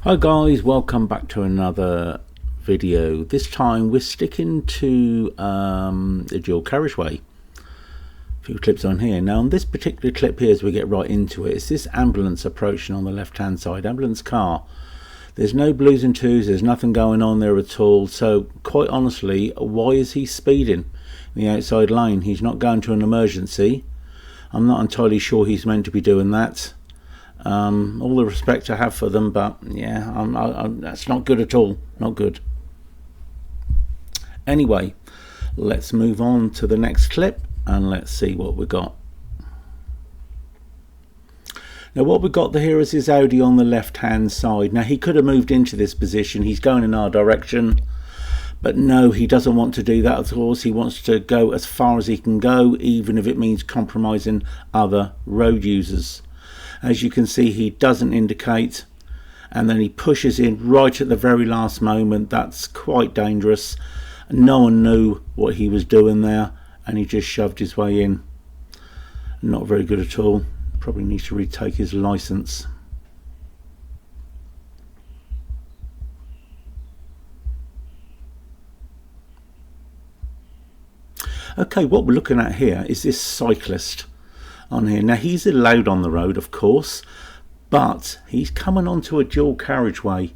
Hi guys, welcome back to another video. This time we're sticking to the dual carriageway. A few clips on here. Now on this particular clip here, as we get right into it, it's this ambulance approaching on the left hand side, ambulance car. There's no blues and twos, there's nothing going on there at all. So quite honestly, why is he speeding in the outside lane? He's not going to an emergency. I'm not entirely sure he's meant to be doing that. All the respect I have for them, but yeah, that's not good at all. Not good. Anyway, let's move on to the next clip and let's see what we got. Now what we got here is his Audi on the left hand side. Now he could have moved into this position. He's going in our direction, but no, he doesn't want to do that at all. He wants to go as far as he can go, even if it means compromising other road users. As you can see, he doesn't indicate, and then he pushes in right at the very last moment. That's quite dangerous. No one knew what he was doing there, and he just shoved his way in. Not very good at all. Probably needs to retake his license. Okay, what we're looking at here is this cyclist on here. Now he's allowed on the road, of course, but he's coming onto a dual carriageway,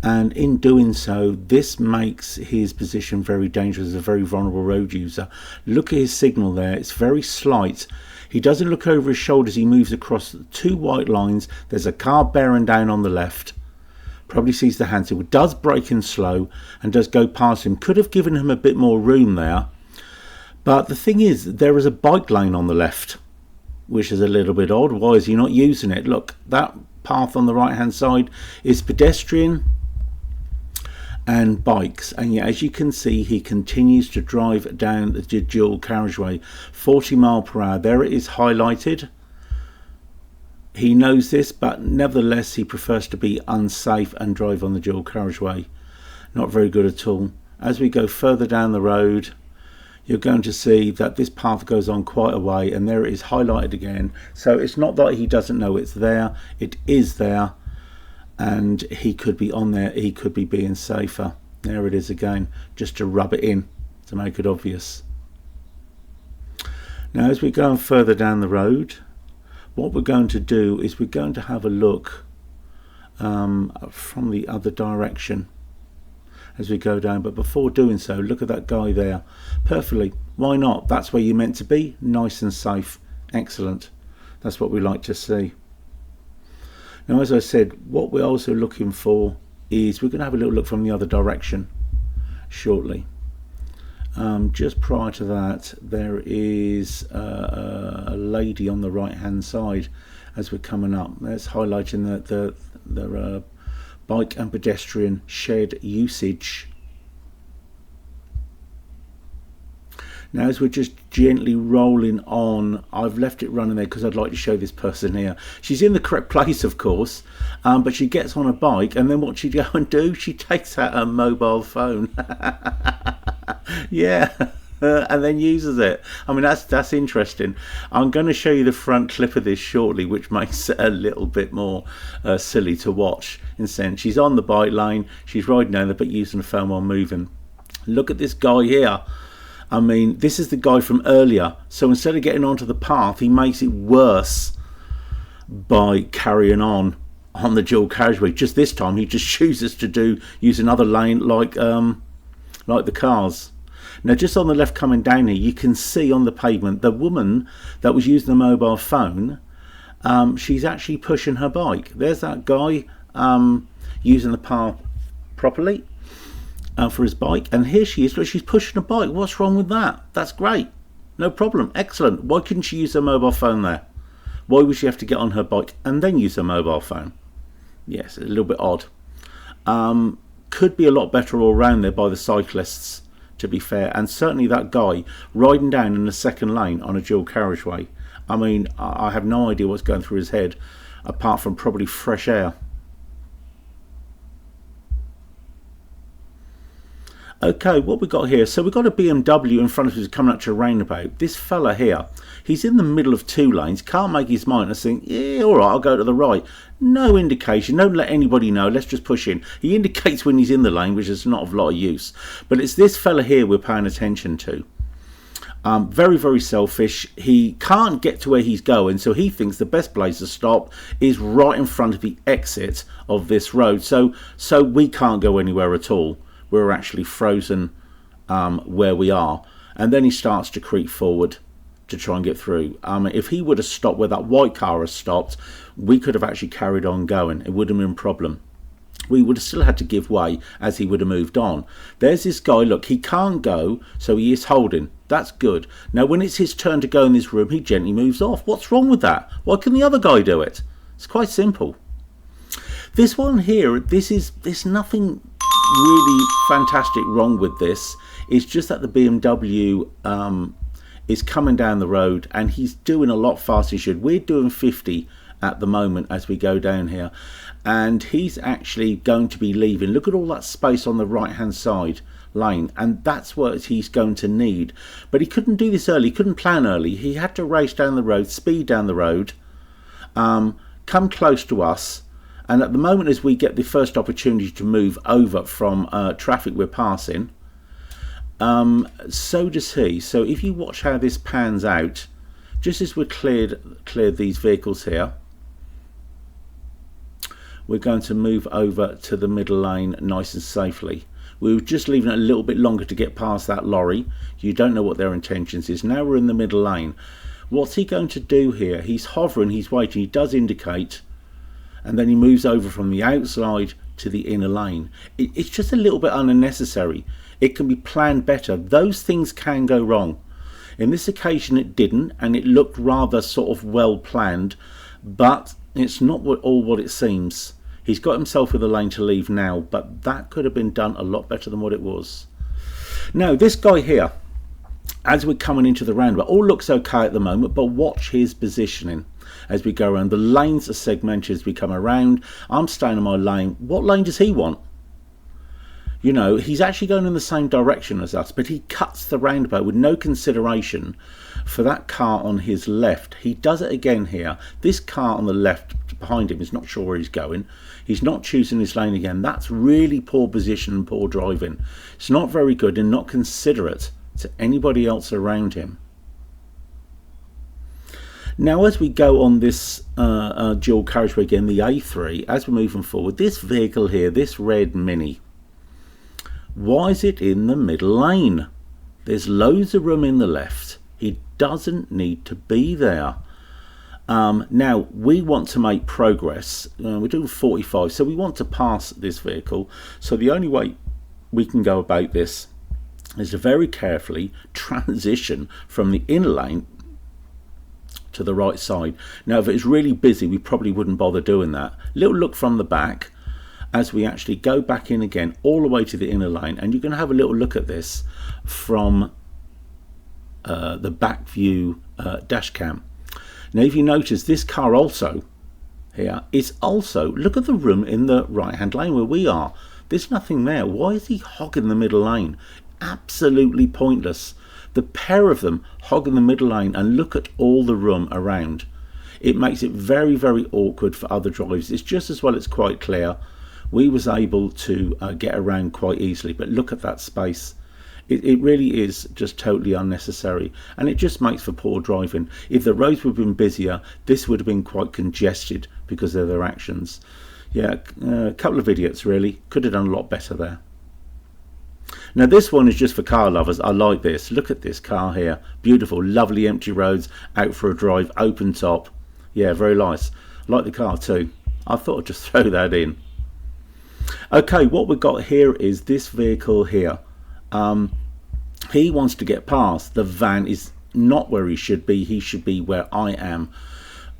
and in doing so this makes his position very dangerous as a very vulnerable road user. Look at his signal there, it's very slight. He doesn't look over his shoulder as he moves across two white lines. There's a car bearing down on the left, probably sees the hand signal, does brake in slow and does go past him. Could have given him a bit more room there, but the thing is there is a bike lane on the left, which is a little bit odd. Why is he not using it? Look, that path on the right hand side is pedestrian and bikes, and yet as you can see he continues to drive down the dual carriageway 40 miles per hour. There it is highlighted. He knows this, but nevertheless he prefers to be unsafe and drive on the dual carriageway. Not very good at all. As we go further down the road, you're going to see that this path goes on quite a way, and there it is highlighted again. So it's not that he doesn't know it's there, it is there, and he could be on there, he could be being safer. There it is again, just to rub it in, to make it obvious. Now as we go further down the road, what we're going to do is we're going to have a look from the other direction as we go down. But before doing so, look at that guy there. Perfectly, why not? That's where you're meant to be, nice and safe. Excellent. That's what we like to see. Now as I said, what we're also looking for is we're going to have a little look from the other direction shortly. Just prior to that, there is a lady on the right hand side as we're coming up. That's highlighting the bike and pedestrian shared usage. Now as we're just gently rolling on, I've left it running there because I'd like to show this person here. She's in the correct place, of course, but she gets on a bike, and then what she go and do? She takes out her mobile phone. Yeah. And then uses it. I mean, that's interesting. I'm going to show you the front clip of this shortly, which makes it a little bit more silly to watch. In a sense, she's on the bike lane, she's riding down there, but using the phone while moving. Look at this guy here. I mean, this is the guy from earlier. So instead of getting onto the path, he makes it worse by carrying on the dual carriageway. Just this time, he just chooses to use another lane like the cars. Now just on the left coming down here, you can see on the pavement the woman that was using the mobile phone, she's actually pushing her bike. There's that guy using the path properly for his bike, and here she is, look, she's pushing a bike. What's wrong with that? That's great, no problem, excellent. Why couldn't she use her mobile phone there? Why would she have to get on her bike and then use her mobile phone? Yes, a little bit odd. Could be a lot better all around there by the cyclists, to be fair, and certainly that guy riding down in the second lane on a dual carriageway. I mean, I have no idea what's going through his head apart from probably fresh air. Okay, what we got here? So we've got a BMW in front of us coming up to a roundabout. This fella here, he's in the middle of two lanes, can't make his mind. I think, yeah, all right, I'll go to the right. No indication, don't let anybody know, let's just push in. He indicates when he's in the lane, which is not of a lot of use. But it's this fella here we're paying attention to. Very, very selfish. He can't get to where he's going, so he thinks the best place to stop is right in front of the exit of this road. So we can't go anywhere at all. We're actually frozen where we are, and then he starts to creep forward to try and get through. If he would have stopped where that white car has stopped, we could have actually carried on going. It wouldn't have been a problem. We would have still had to give way as he would have moved on. There's this guy, look, he can't go, so he is holding. That's good. Now when it's his turn to go in this room, he gently moves off. What's wrong with that? Why can the other guy do it? It's quite simple. This one here, there's nothing really fantastic wrong with this. It's just that the BMW is coming down the road and he's doing a lot faster than he should. We're doing 50 at the moment as we go down here, and he's actually going to be leaving. Look at all that space on the right hand side lane, and that's what he's going to need. But he couldn't do this early, he couldn't plan early. He had to race down the road, speed down the road, come close to us. And at the moment, as we get the first opportunity to move over from traffic we're passing, so does he. So if you watch how this pans out, just as we're cleared these vehicles here, we're going to move over to the middle lane nice and safely. We were just leaving it a little bit longer to get past that lorry. You don't know what their intentions is. Now we're in the middle lane. What's he going to do here? He's hovering, he's waiting, he does indicate, and then he moves over from the outside to the inner lane. It's just a little bit unnecessary. It can be planned better. Those things can go wrong. In this occasion it didn't, and it looked rather sort of well planned, but it's not all what it seems. He's got himself with a lane to leave now, but that could have been done a lot better than what it was. Now this guy here, as we're coming into the roundabout, all looks okay at the moment, but watch his positioning as we go around. The lanes are segmented as we come around. I'm staying in my lane. What lane does he want? You know, he's actually going in the same direction as us, but he cuts the roundabout with no consideration for that car on his left. He does it again here. This car on the left behind him is not sure where he's going. He's not choosing his lane again. That's really poor position and poor driving. It's not very good and not considerate to anybody else around him. Now as we go on this dual carriageway again, the A3, as we're moving forward, this vehicle here, this red Mini, why is it in the middle lane? There's loads of room in the left. He doesn't need to be there. Now we want to make progress. We're doing 45, so we want to pass this vehicle. So the only way we can go about this is to very carefully transition from the inner lane to the right side. Now if it's really busy, we probably wouldn't bother doing that. Little look from the back as we actually go back in again all the way to the inner lane, and you can have a little look at this from the back view dash cam. Now if you notice, this car also here is also, look at the room in the right hand lane where we are. There's nothing there. Why is he hogging the middle lane? Absolutely pointless. The pair of them hog in the middle lane, and look at all the room around. It makes it very, very awkward for other drivers. It's just as well it's quite clear. We was able to get around quite easily, but look at that space. It really is just totally unnecessary, and it just makes for poor driving. If the roads would have been busier, this would have been quite congested because of their actions. Yeah, a couple of idiots really. Could have done a lot better there. Now this one is just for car lovers. I like this. Look at this car here. Beautiful, lovely empty roads, out for a drive, open top. Yeah, very nice. I like the car too. I thought I'd just throw that in. Okay, what we've got here is this vehicle here. He wants to get past. The van is not where he should be. He should be where I am.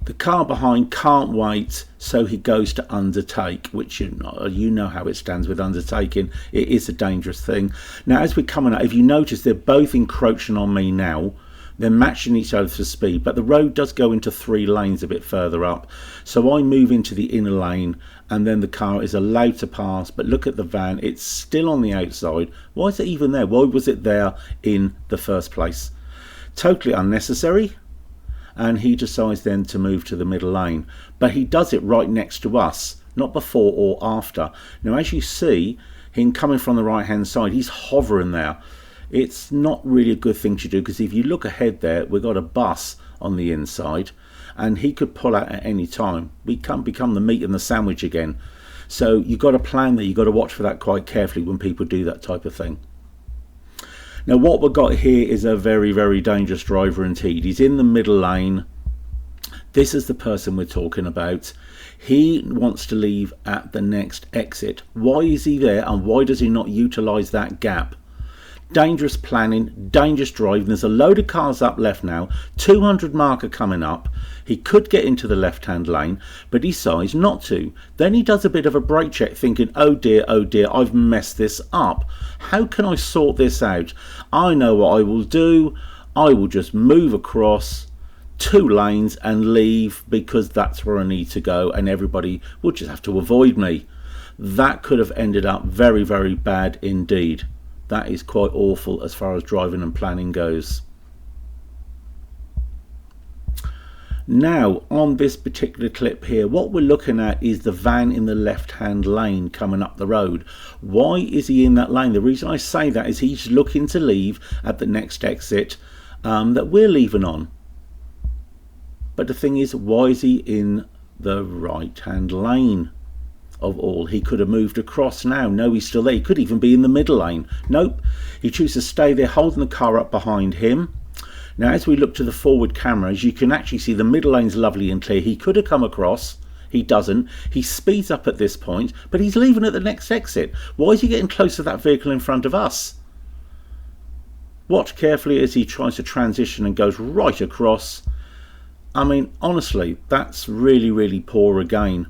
The car behind can't wait, so he goes to undertake, which you know how it stands with undertaking. It is a dangerous thing. Now as we're coming out, if you notice, they're both encroaching on me now. They're matching each other for speed, but the road does go into 3 lanes a bit further up. So I move into the inner lane, and then the car is allowed to pass. But look at the van, it's still on the outside. Why is it even there? Why was it there in the first place? Totally unnecessary. And he decides then to move to the middle lane, but he does it right next to us, not before or after. Now, as you see him coming from the right hand side, he's hovering there. It's not really a good thing to do, because if you look ahead there, we've got a bus on the inside and he could pull out at any time. We can become the meat and the sandwich again. So you've got to plan that. You've got to watch for that quite carefully when people do that type of thing. Now what we've got here is a very, very dangerous driver indeed. He's in the middle lane. This is the person we're talking about. He wants to leave at the next exit. Why is he there, and why does he not utilise that gap? Dangerous planning, dangerous driving. There's a load of cars up left now, 200 marker coming up. He could get into the left hand lane, but he decides not to. Then he does a bit of a brake check, thinking, oh dear, I've messed this up. How can I sort this out? I know what I will do. I will just move across 2 lanes and leave, because that's where I need to go, and everybody will just have to avoid me. That could have ended up very, very bad indeed. That is quite awful as far as driving and planning goes. Now, on this particular clip here, what we're looking at is the van in the left-hand lane coming up the road. Why is he in that lane? The reason I say that is he's looking to leave at the next exit that we're leaving on. But the thing is, why is he in the right-hand lane? Of all, he could have moved across now. No, he's still there. He could even be in the middle lane. Nope, he chooses to stay there, holding the car up behind him. Now, as we look to the forward cameras, you can actually see the middle lane's lovely and clear. He could have come across. He doesn't. He speeds up at this point, but he's leaving at the next exit. Why is he getting close to that vehicle in front of us? Watch carefully as he tries to transition and goes right across. I mean, honestly, that's really, really poor again.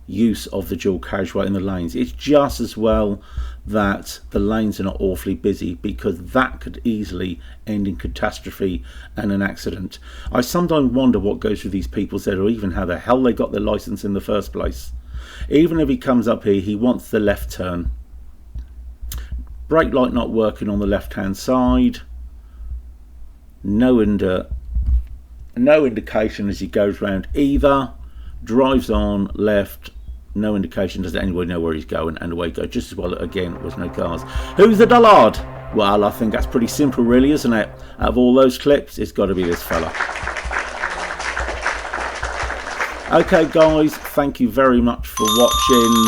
Use of the dual carriageway in the lanes. It's just as well that the lanes are not awfully busy, because that could easily end in catastrophe and an accident. I sometimes wonder what goes through these people's head, or even how the hell they got their license in the first place. Even if he comes up here, he wants the left turn. Brake light not working on the left hand side. No indication as he goes round either. Drives on left. No indication. Does anybody know where he's going? And away he goes. Just as well, again, was no cars. Who's the dullard? Well, I think that's pretty simple, really, isn't it? Out of all those clips, it's got to be this fella. Okay, guys, thank you very much for watching.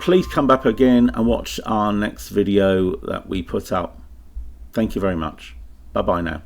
Please come back again and watch our next video that we put up. Thank you very much. Bye-bye now.